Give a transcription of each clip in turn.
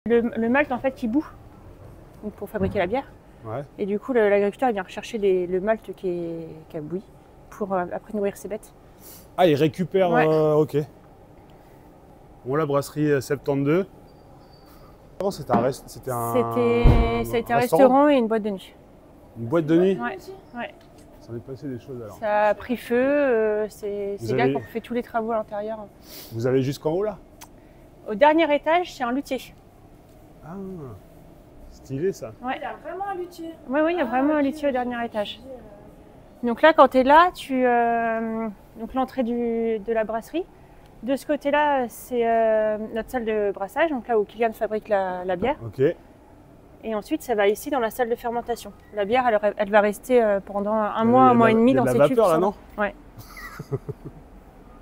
Le malt en fait qui bout donc pour fabriquer la bière. Ouais. Et du coup l'agriculteur vient rechercher le malt qui a bouilli pour après nourrir ses bêtes. Ah, il récupère, Ouais. ok. Bon, la brasserie 72. Avant, c'était un restaurant et une boîte de nuit. Une boîte de nuit. Ouais. Ça en est passé des choses alors. Ça a pris feu, c'est Vous gars avez- qui ont fait tous les travaux à l'intérieur. Vous allez jusqu'en haut là? Au dernier étage, c'est un luthier. Ah, stylé ça. Ouais. Il y a vraiment un luthier. Oui, il y a vraiment un luthier au dernier étage. Donc là, quand tu es là, donc l'entrée de la brasserie. De ce côté-là, c'est notre salle de brassage, donc là où Kylian fabrique la bière. Ok. Et ensuite, ça va ici dans la salle de fermentation. La bière, elle va rester pendant un mois et demi dans ces cuves. Il y a de la vapeur là, non? Ouais.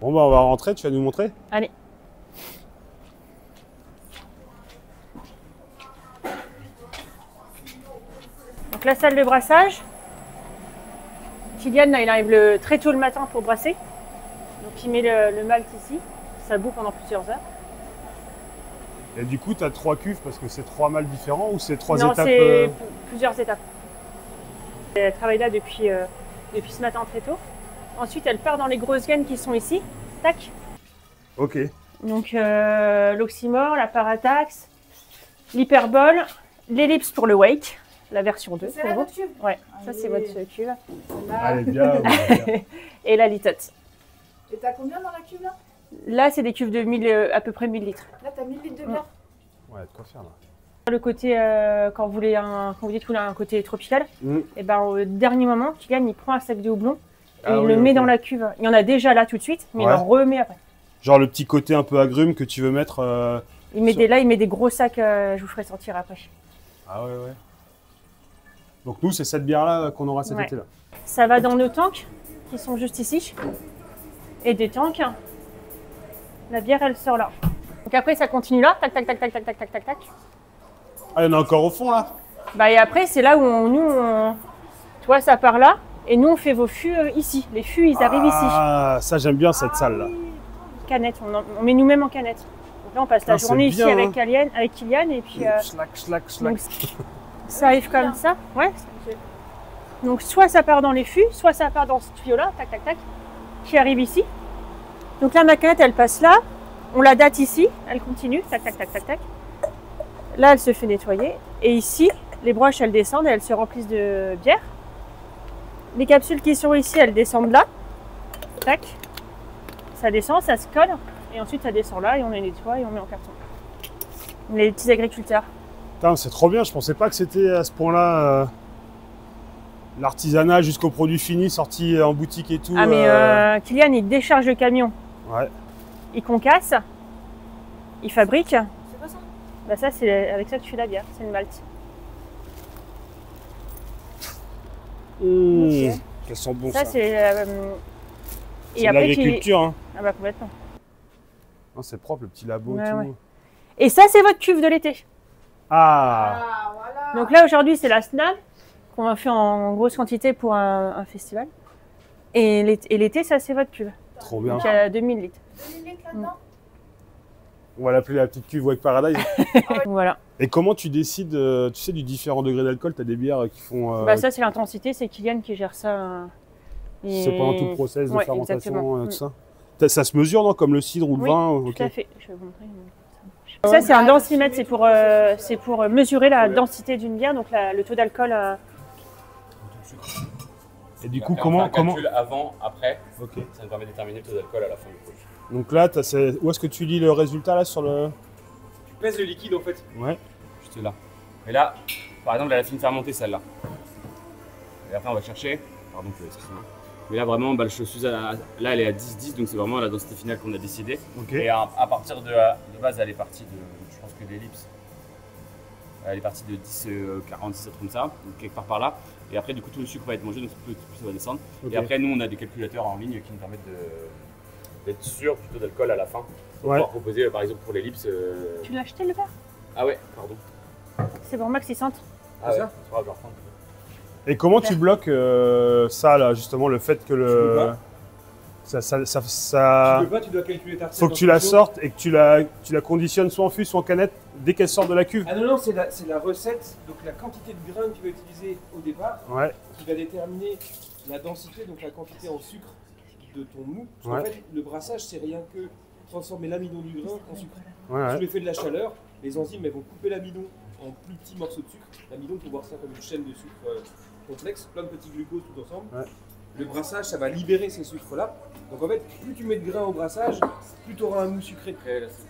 Bon, bah, on va rentrer, tu vas nous montrer? Allez. Donc la salle de brassage. Kylian, là, il arrive très tôt le matin pour brasser. Donc il met le malt ici. Ça bout pendant plusieurs heures. Et du coup, tu as 3 cuves parce que c'est 3 mâles différents ou c'est 3 Non, étapes c'est plusieurs étapes. Elle travaille là depuis ce matin très tôt. Ensuite, elle part dans les grosses gaines qui sont ici. Tac. Ok. Donc l'oxymore, la parataxe, l'hyperbole, l'ellipse pour le wake, la version 2. C'est pour la vous. votre cube. Ouais, ça c'est Allez. votre cuve. Allez, bien. bien. Et la litote. Et t'as combien dans la cube là? Là, c'est des cuves de à peu près 1000 litres. Là, t'as 1000 litres de bière. Ouais, de quoi faire là. Le côté, quand vous dites que vous voulez un côté tropical, Mm. et ben au dernier moment, Kylian il prend un sac de houblon et Ah il oui, le met ok. dans la cuve. Il y en a déjà là tout de suite, mais Ouais. il en remet après. Genre le petit côté un peu agrume que tu veux mettre. Il met Sur- il met des gros sacs, je vous ferai sortir après. Ah ouais, ouais. Donc nous, c'est cette bière-là qu'on aura cet Ouais. été-là. Ça va dans nos tanks qui sont juste ici. Et des tanks, la bière elle sort là. Donc après ça continue là, tac tac tac tac tac tac tac tac tac. Ah, il y en a encore au fond là? Bah et après c'est là où toi ça part là et nous on fait vos fûts ici. Les fûts ils arrivent ici. Ah, ça j'aime bien cette salle là. Canette, on met nous-mêmes en canette. Donc là on passe la Ah, c'est journée ici bien, avec Kylian et puis Schlack, schlack, schlack. donc, ça arrive comme ça. Ouais. Donc soit ça part dans les fûts, soit ça part dans ce tuyau là, tac tac tac, qui arrive ici. Donc là ma canette elle passe là, on la date ici, elle continue, tac tac tac tac tac. Là elle se fait nettoyer et ici les broches elles descendent et elles se remplissent de bière. Les capsules qui sont ici elles descendent là, tac, ça descend, ça se colle et ensuite ça descend là et on les nettoie et on met en carton. Les petits agriculteurs. Putain, c'est trop bien, je pensais pas que c'était à ce point-là l'artisanat jusqu'au produit fini sorti en boutique et tout. Ah mais Kylian il décharge le camion, Ouais. il concasse, il fabrique. C'est quoi ça? Bah ça c'est avec ça que tu fais la bière, c'est le malt. Mmh, Ok. ça sent bon Ça ça. c'est C'est de l'agriculture, hein. Ah bah complètement. Non, c'est propre, le petit labo Ouais, et tout. ouais. Et ça c'est votre cuve de l'été. Ah, Ah, voilà. Donc là aujourd'hui c'est la SNAB qu'on a fait en grosse quantité pour un festival. Et l'été ça c'est votre cuve. trop bien. Donc il y a 2000 litres. 2000 litres là-dedans? On va l'appeler la petite cuve Wake Paradise. Voilà. Et comment tu décides, tu sais, du différent degré d'alcool? Tu as des bières qui font. Bah ça c'est l'intensité, c'est Kylian qui gère ça. C'est pendant tout le process de Ouais, fermentation, exactement. tout ça. Ça se mesure, non? Comme le cidre ou le Oui, vin? Tout Ok. à fait. Je vais vous montrer. Ça c'est un densimètre, c'est pour mesurer la densité d'une bière, donc le taux d'alcool. Et du coup, Et on fait comment. un calcul avant, après, Ok. ça nous permet de déterminer le taux d'alcool à la fin du produit. Donc là, où est-ce que tu lis le résultat là sur le. Tu pèses le liquide en fait, Ouais. juste là. Et là, par exemple, elle a fini de fermenter celle-là. Et après, on va chercher. Pardon, excuse-moi. Mais là, vraiment, bah, je suis là, elle est à 10-10, donc c'est vraiment la densité finale qu'on a décidé. Ok. Et à partir de base, elle est partie de, je pense que l'ellipse, elle est partie de 10-46, comme ça, donc quelque part par là. Et après, du coup, tout le sucre va être mangé, donc plus ça va descendre. Ok. Et après, nous, on a des calculateurs en ligne qui nous permettent d'être sûr du taux d'alcool à la fin. Pour Ouais. pouvoir proposer, par exemple, pour l'ellipse. Tu l'as acheté le verre? Ah ouais, pardon. C'est pour Max 600. Ah ouais, c'est pas grave, je vais reprendre. Et comment tu bloques ça là, justement, le fait que Tu le. bloques Ça, Tu peux pas, tu dois calculer ta recette. faut que en tu la fonction. sortes et que tu la conditionnes soit en fût, soit en canette dès qu'elle sort de la cuve. Ah non, non, c'est la recette, donc la quantité de grains que tu vas utiliser au départ, Ouais, qui va déterminer la densité, donc la quantité en sucre de ton mou. Parce qu'en Ouais. fait, le brassage, c'est rien que transformer l'amidon du grain en sucre. ouais, Sous ouais. l'effet de la chaleur, les enzymes elles vont couper l'amidon en plus petits morceaux de sucre. L'amidon, il faut voir ça comme une chaîne de sucre complexe, plein de petits glucoses tout ensemble. Ouais. Le brassage, ça va libérer ces sucres-là. Donc en fait, plus tu mets de grains au brassage, plus tu auras un mou sucré.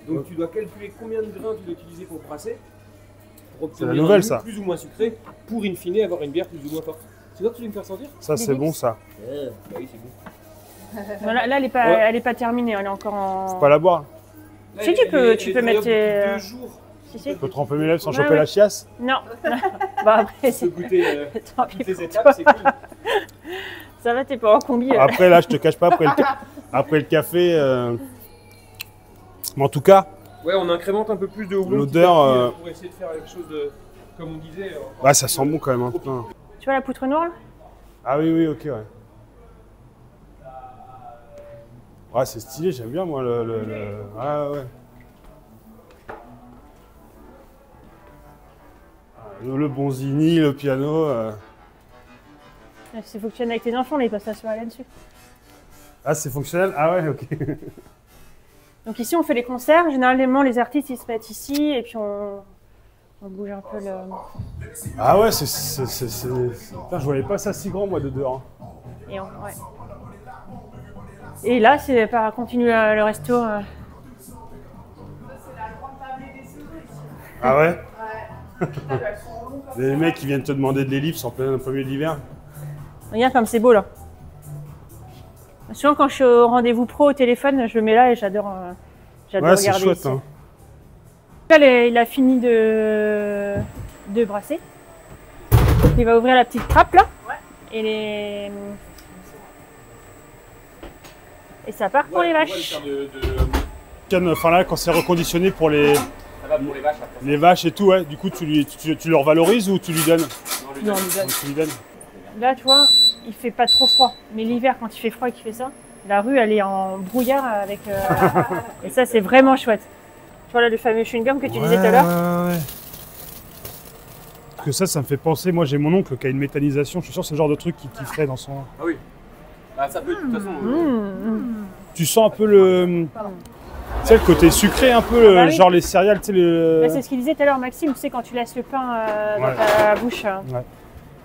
Donc tu dois calculer combien de grains tu dois utiliser pour brasser, pour C'est la obtenir nouvelle, un mou ça. plus ou moins sucré, pour in fine avoir une bière plus ou moins forte. C'est toi que tu veux me faire sentir? Ça, c'est bon, ça. Bah oui, c'est bon. Voilà, là, Ouais. elle est pas terminée, elle est encore en. Faut pas la boire. Là, Si, elle tu est- peux- elle tu est peux mettre variable depuis tes- 2 jours. Si, si. Je peux tremper mes lèvres sans Ouais, choper ouais. la chiasse. Non. Bah après, Tu peux c'est. goûter Tant toutes pis les pour étapes, toi. c'est cool. Ça va, t'es pas en combi. Après, là, je te cache pas, après le café. Mais en tout cas, Ouais, on incrémente un peu plus de houblon L'odeur, petit à petit, pour essayer de faire quelque chose de, comme on disait. ouais, ça sent bon quand même. Hein, putain. Tu vois la poutre noire là? Ah oui, oui, ok, ouais. Ouais, c'est stylé, j'aime bien moi Ouais, ouais. Le bonzini, le piano. C'est fonctionne avec tes enfants, là, ils peuvent s'asseoir là-dessus. Ah, c'est fonctionnel? Ah ouais, ok. Donc ici, on fait les concerts. Généralement, les artistes, ils se mettent ici et puis on bouge un peu le. Ah ouais, Putain, je voyais pas ça si grand moi de dehors. Hein. Ouais. Et là, c'est pas continuer le resto. Ah ouais? Les mecs qui viennent te demander de l'ellipse en plein milieu d'hiver. Regarde comme c'est beau là. Souvent, quand je suis au rendez-vous pro au téléphone, je le mets là et j'adore Ouais, c'est regarder chouette. ici. Hein. Là, il a fini de brasser. Il va ouvrir la petite trappe là. Et ça part pour les vaches. Enfin là, quand c'est reconditionné pour Ça va pour les vaches après. les vaches et tout, ouais, du coup tu leur valorises ou tu lui donnes? Non, on lui donne. Tu lui donnes. Là, tu vois, il fait pas trop froid. Mais l'hiver, quand il fait froid et qu'il fait ça, la rue, elle est en brouillard avec. Et ça, c'est vraiment chouette. Tu vois là le fameux chewing-gum que tu disais tout à l'heure. Ouais. Parce que ça me fait penser. Moi, j'ai mon oncle qui a une méthanisation. Je suis sûr que c'est le genre de truc qui ferait dans son. Ah oui. Bah ça peut de toute façon. Tu sens un peu le. Tu sais, le côté sucré, un peu, bah oui. genre les céréales, tu sais, Bah, c'est ce qu'il disait tout à l'heure, Maxime. Tu sais, quand tu laisses le pain dans Ouais. ta bouche.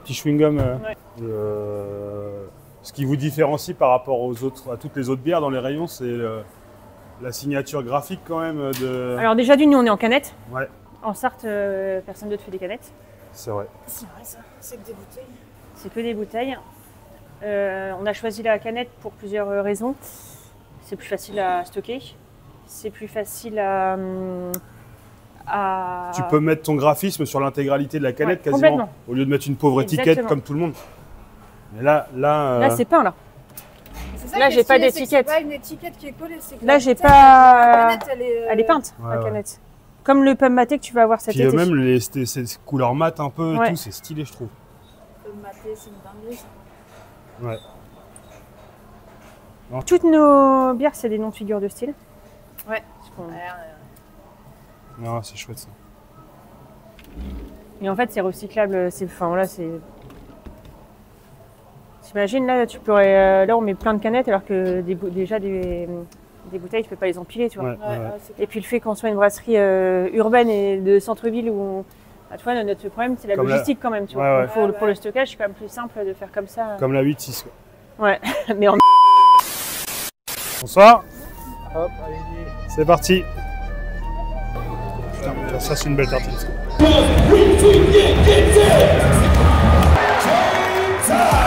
Petit chewing-gum. Ouais. Ce qui vous différencie par rapport à toutes les autres bières dans les rayons, c'est la signature graphique quand même de. Alors, déjà, nous, on est en canette. Ouais, En Sarthe, personne d'autre fait des canettes. c'est vrai. C'est vrai ça, c'est que des bouteilles. C'est que des bouteilles. On a choisi la canette pour plusieurs raisons. C'est plus facile à stocker. C'est plus facile à Tu peux mettre ton graphisme sur l'intégralité de la canette Ouais, quasiment, complètement. au lieu de mettre une pauvre étiquette Exactement. comme tout le monde. Mais là, Là, c'est peint, là. C'est ça Là, qui est j'ai pas stylé, c'est que d'étiquette. C'est pas une étiquette qui est collée. C'est que Là, la j'ai bouteille, pas- la canette, Elle est peinte, Ouais, la ouais. canette. Comme le pomme maté que tu vas avoir cet puis été. même ces couleurs mat un peu et Ouais. tout, c'est stylé, je trouve. Le maté, c'est une dinguerie. Ça. Ouais. Toutes nos bières, c'est des noms de figures de style. Ouais. Parce qu'on- Non, c'est chouette ça. Et en fait, c'est recyclable. Enfin, voilà, c'est. T'imagines, là, tu pourrais. Là, on met plein de canettes, alors que déjà, des bouteilles, tu peux pas les empiler, tu vois. Ouais, ouais. c'est Et puis le fait qu'on soit une brasserie urbaine et de centre-ville où. Bah, tu vois, notre problème, c'est la Comme logistique quand même, tu vois. Ouais, ouais. Donc, pour le stockage, c'est quand même plus simple de faire comme ça. Comme la 8-6. quoi. Ouais, mais en. Bonsoir. Hop, allez-y. C'est parti. Putain, ça c'est une belle tartine. ça.